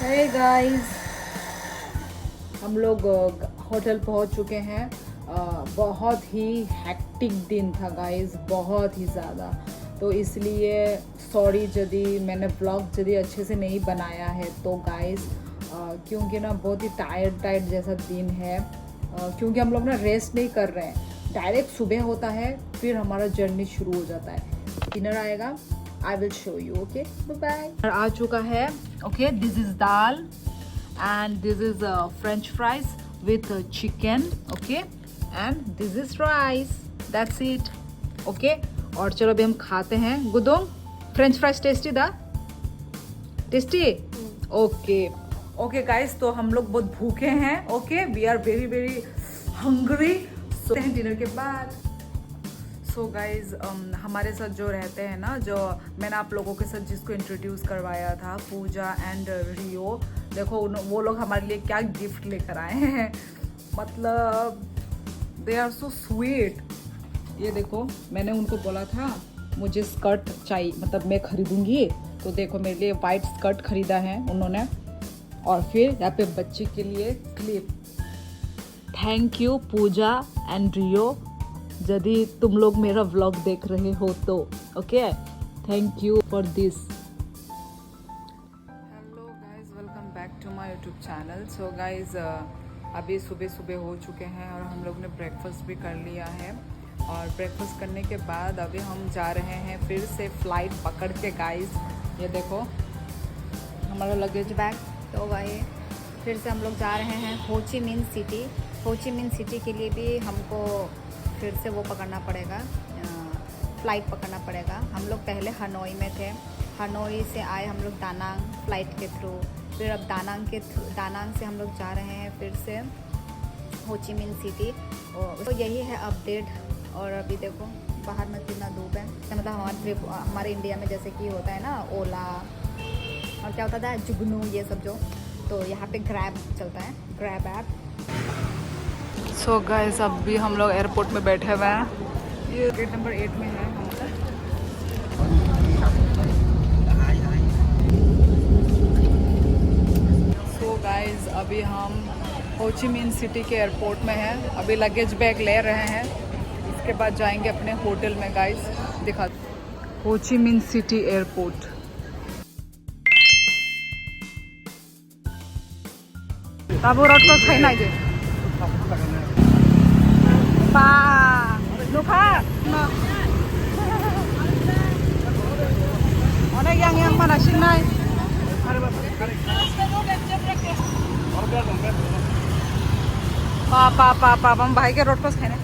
Hey guys, हम लोग hotel पहुंच चुके हैं। बहुत ही हैक्टिक दिन था गाइस, बहुत ही ज़्यादा। तो इसलिए सॉरी यदि मैंने ब्लॉग यदि अच्छे से नहीं बनाया है तो गाइस, क्योंकि ना बहुत ही टायर्ड जैसा दिन है। क्योंकि हम लोग ना रेस्ट नहीं कर रहे हैं, डायरेक्ट सुबह होता है फिर हमारा जर्नी शुरू हो जाता है। डिनर आएगा, I will show you. Okay, bye bye. आ चुका है। Okay, this is dal and this is French fries with chicken. Okay, and this is rice, that's it. Okay, और चलो अभी हम खाते हैं। गुदोंग, फ्रेंच फ्राइज टेस्टी था? टेस्टी? ओके ओके गाइस, तो हम लोग बहुत भूखे हैं। Okay, we are very very hungry. So dinner के बाद सो गाइज, हमारे साथ जो रहते हैं ना, जो मैंने आप लोगों के साथ जिसको इंट्रोड्यूस करवाया था, पूजा एंड रियो, देखो वो लोग हमारे लिए क्या गिफ्ट लेकर आए हैं। मतलब दे आर सो स्वीट। ये देखो, मैंने उनको बोला था मुझे स्कर्ट चाहिए, मतलब मैं खरीदूंगी, तो देखो मेरे लिए वाइट स्कर्ट खरीदा है उन्होंने। और फिर यहाँ पे बच्चे के लिए clip. Thank you Pooja and Rio, यदि तुम लोग मेरा व्लॉग देख रहे हो तो। Okay, thank you for this. Hello guys, welcome back to my YouTube channel. So guys, अभी सुबह सुबह हो चुके हैं और हम लोग ने ब्रेकफास्ट भी कर लिया है। और ब्रेकफास्ट करने के बाद अभी हम जा रहे हैं फिर से फ्लाइट पकड़ के। गाइज ये देखो हमारा लगेज बैग। तो भाई फिर से हम लोग जा रहे हैं हो ची मिन सिटी। हो ची मिन सिटी के लिए भी हमको फिर से वो पकड़ना पड़ेगा, फ़्लाइट पकड़ना पड़ेगा। हम लोग पहले हनोई में थे, हनोई से आए हम लोग दानांग फ़्लाइट के थ्रू। फिर अब दानांग से हम लोग जा रहे हैं फिर से हो ची मिन सिटी। तो यही है अपडेट। और अभी देखो बाहर में कितना धूप है। मतलब हमारे इंडिया में जैसे कि होता है ना ओला और क्या होता था जुगनू, ये सब जो, तो यहाँ पे ग्रैब चलता है, ग्रैब ऐप। सो गाइस, अब भी हम लोग एयरपोर्ट में बैठे हुए हैं। ये गेट नंबर 8 में है हम लोग। सो गाइस, अभी हम हो ची मिन सिटी के एयरपोर्ट में हैं। अभी लगेज बैग ले रहे हैं, इसके बाद जाएंगे अपने होटल में। गाइस दिखा, हो ची मिन सिटी एयरपोर्ट। बाबू रोड क्रॉस खाई ना जे बा लुखा ना अनेक yang mana sinai पापा हम भाई के रोड क्रॉस खाने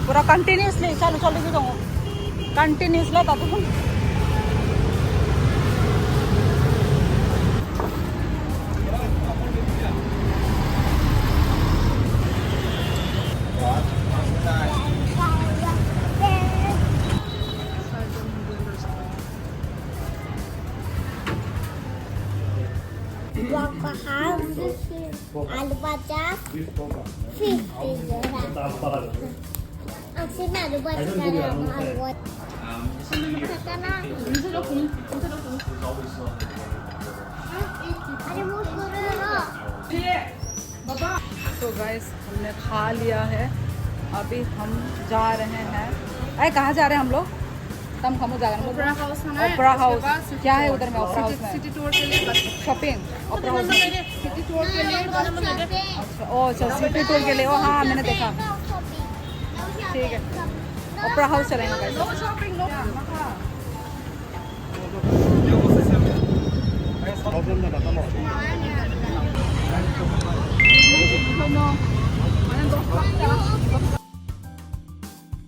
पूरा कंटिन्यूसली चालू भी जाऊँ कंटिन्यूसली तब आलू पचास आलू तो गाइस, हमने खा लिया है। अभी हम जा रहे हैं। अरे कहाँ जा रहे हैं हम लोग? तम खमो जा रहे हैं। ओपरा हाउस क्या है उधर में? ओपरा हाउस में सिटी टूर के लिए शॉपिंग। ओपरा हाउस में सिटी टूर के लिए अच्छा, ओ अच्छा, सिटी टूर के लिए। ओ हाँ, मैंने देखा। ठीक है, ओपरा हाउस चलेंगे गाइस।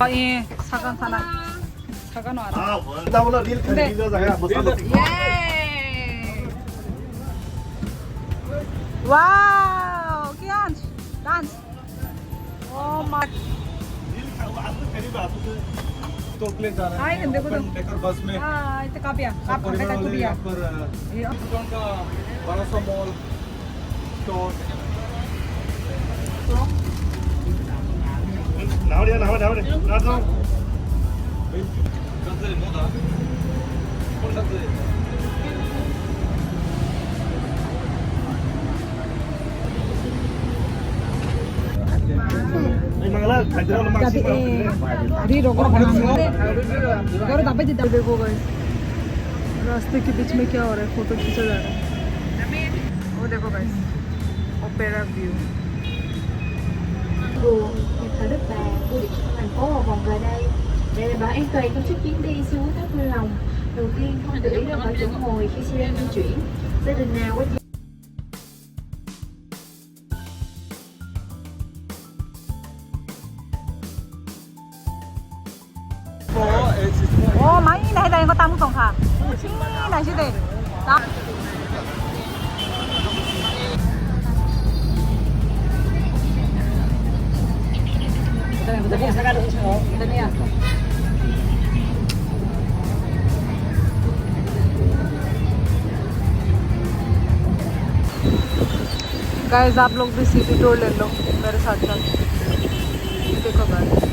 ये 사간 하나 사간 와라. 나보다 릴 칸디가 예. 와우, 기안 डांस। ओ माय तो प्लेन जा रहा हाय है देखो तो डेकर बस में। हां इते कापिया आप परिवार बेटा वाले कुबिया यहाँ पर अमेज़न का बड़ा सा मॉल स्टोर। 나오래 나도 간절히 뭐다 홀 간절히 Tapi Riro को करो दापे दी देखो गाइस रास्ते के बीच में क्या हो रहा है फोटो खींचा जा रहा है वो देखो guys opera view Hiệp Hội Đức Bà, khu điểm thành phố vào vòng về đây để đảm bảo an toàn trong suốt chuyến đi xuống thác Mưa Lòng. Đầu tiên không tự ý ra khỏi chỗ ngồi khi xe đang di chuyển. Gia đình nào có mấy này đây có tam tổng hả này chứ gì đó guys आप लोग भी city tour ले लो मेरे साथ साथ देखो guys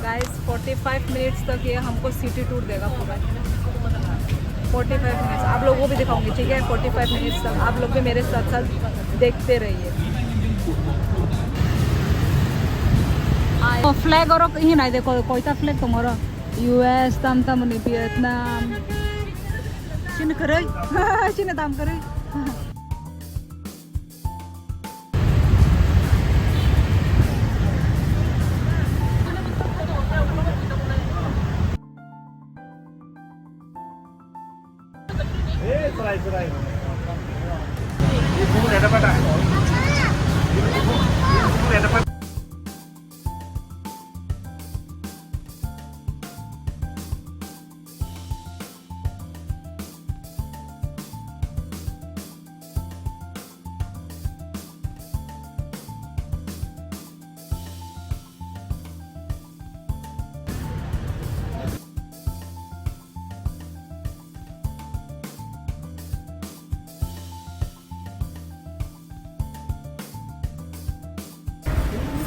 guys 45 minutes तक ये हमको सिटी टूर देगा पूरा 45 मिनट्स आप लोगों को भी दिखाऊंगी ठीक है 45 मिनट्स तक आप लोग भी मेरे साथ साथ देखते रहिए फ्लैग और ही नहीं देखो कोई सा फ्लैग तुम्हारा यूएस तम तम नहीं वियतनाम चीन करे चीन दाम करे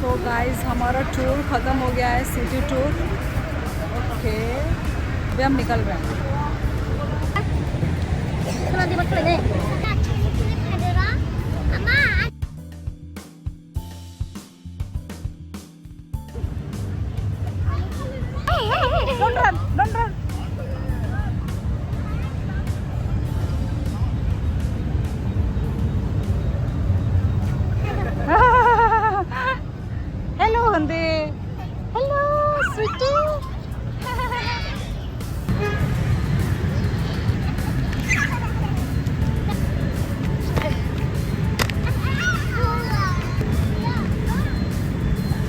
सो गाइस हमारा टूर ख़त्म हो गया है सिटी टूर ओके अभी हम निकल रहे हैं Don't run, don't run. Hello, Hande. Hello, sweetie.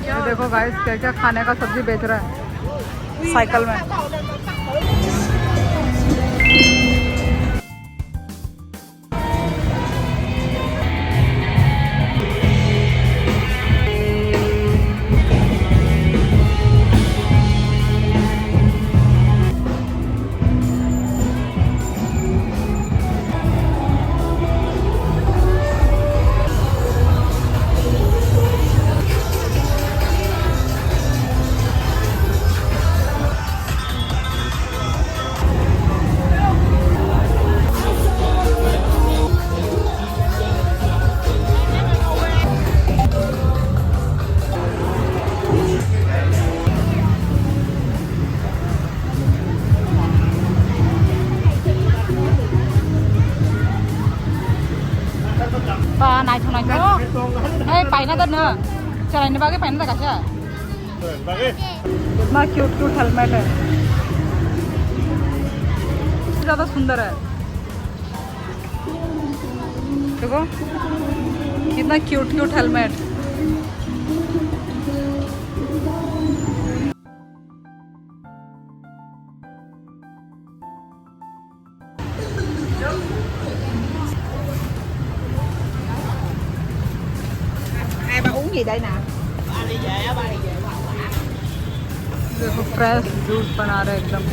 ये देखो गाइस क्या क्या खाने का सब्जी बेच रहा है साइकिल में này thằng này chứ ê phải ना करना चल ने बागे पहनता कैसा कितना क्यूट क्यूट हेलमेट है ज़्यादा सुंदर है देखो कितना cute cute helmet gì đây nè देखो फ्रेश जूस बना रहे एकदम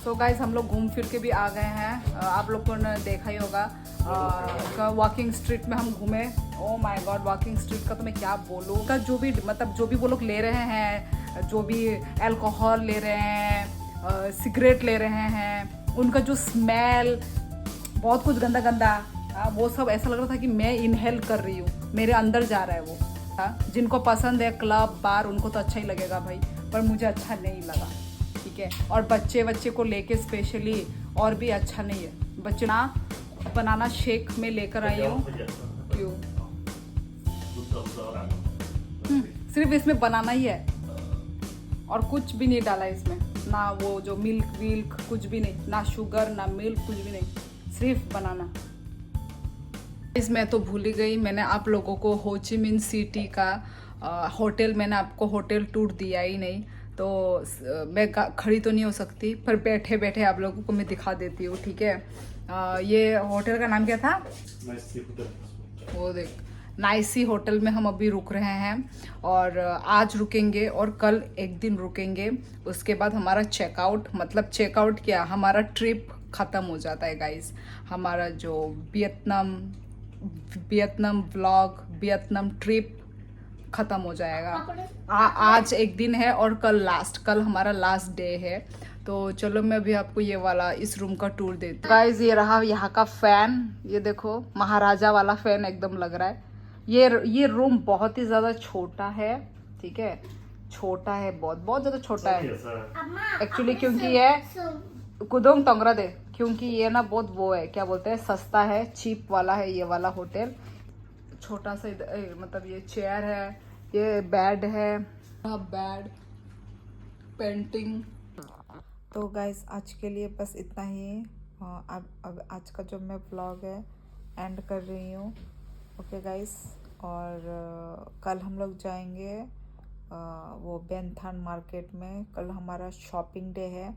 तो गाइज हम लोग घूम फिर के भी आ गए हैं। आप लोग को ने देखा ही होगा वॉकिंग स्ट्रीट में हम घूमे। Oh my God, walking street का तो मैं क्या बोलूँ का, जो भी मतलब जो भी वो लोग ले रहे हैं, जो भी अल्कोहल ले रहे हैं, सिगरेट ले रहे हैं, उनका जो स्मेल, बहुत कुछ गंदा गंदा, वो सब ऐसा लग रहा था कि मैं इनहेल कर रही हूँ, मेरे अंदर जा रहा है वो। जिनको पसंद है क्लब बार उनको तो अच्छा ही लगेगा भाई, पर मुझे अच्छा नहीं लगा, ठीक है। और बच्चे को लेके स्पेशली और भी अच्छा नहीं है। बच्चे ना बनाना शेक में लेकर आई हूँ। क्यों? सिर्फ इसमें बनाना ही है और कुछ भी नहीं डाला इसमें, ना वो जो मिल्क कुछ भी नहीं, ना शुगर ना मिल्क, कुछ भी नहीं, सिर्फ बनाना। इसमें तो भूल ही गई, मैंने आप लोगों को हो ची मिन सिटी का होटल, मैंने आपको होटल टूर दिया ही नहीं, तो मैं खड़ी तो नहीं हो सकती, पर बैठे बैठे आप लोगों को मैं दिखा देती हूँ, ठीक है। ये होटल का नाम क्या था? वो देख, नाइसी होटल में हम अभी रुक रहे हैं, और आज रुकेंगे और कल एक दिन रुकेंगे। उसके बाद हमारा चेकआउट, मतलब चेकआउट क्या, हमारा ट्रिप ख़त्म हो जाता है गाइस। हमारा जो वियतनाम व्लॉग, वियतनाम ट्रिप ख़त्म हो जाएगा। आज एक दिन है और कल हमारा लास्ट डे है। तो चलो मैं अभी आपको ये वाला इस रूम का टूर देती हूँ। गाइस ये रहा यहाँ का फैन, ये देखो महाराजा वाला फैन एकदम लग रहा है। ये रूम बहुत ही ज़्यादा छोटा है, ठीक है, छोटा है, बहुत ज़्यादा छोटा है एक्चुअली, क्योंकि ये कुदोंग टोंगरा दे, क्योंकि ये ना बहुत वो है, क्या बोलते हैं, सस्ता है, चीप वाला है ये वाला होटल। छोटा सा मतलब ये चेयर है, ये बेड है, बेड पेंटिंग। तो गाइस आज के लिए बस इतना ही। अब आज का जो मैं व्लॉग है एंड कर रही हूँ, ओके गाइस। और कल हम लोग जाएंगे वो बेंथान मार्केट में, कल हमारा शॉपिंग डे है।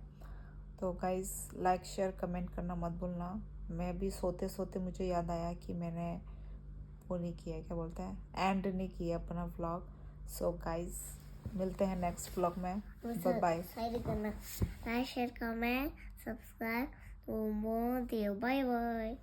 तो गाइस लाइक शेयर कमेंट करना मत भूलना। मैं भी सोते सोते मुझे याद आया कि मैंने वो नहीं किया, क्या बोलते हैं, एंड नहीं किया अपना व्लॉग। सो गाइस मिलते हैं नेक्स्ट व्लॉग में, bye bye. Like share comment subscribe तो मोर बाय बाय।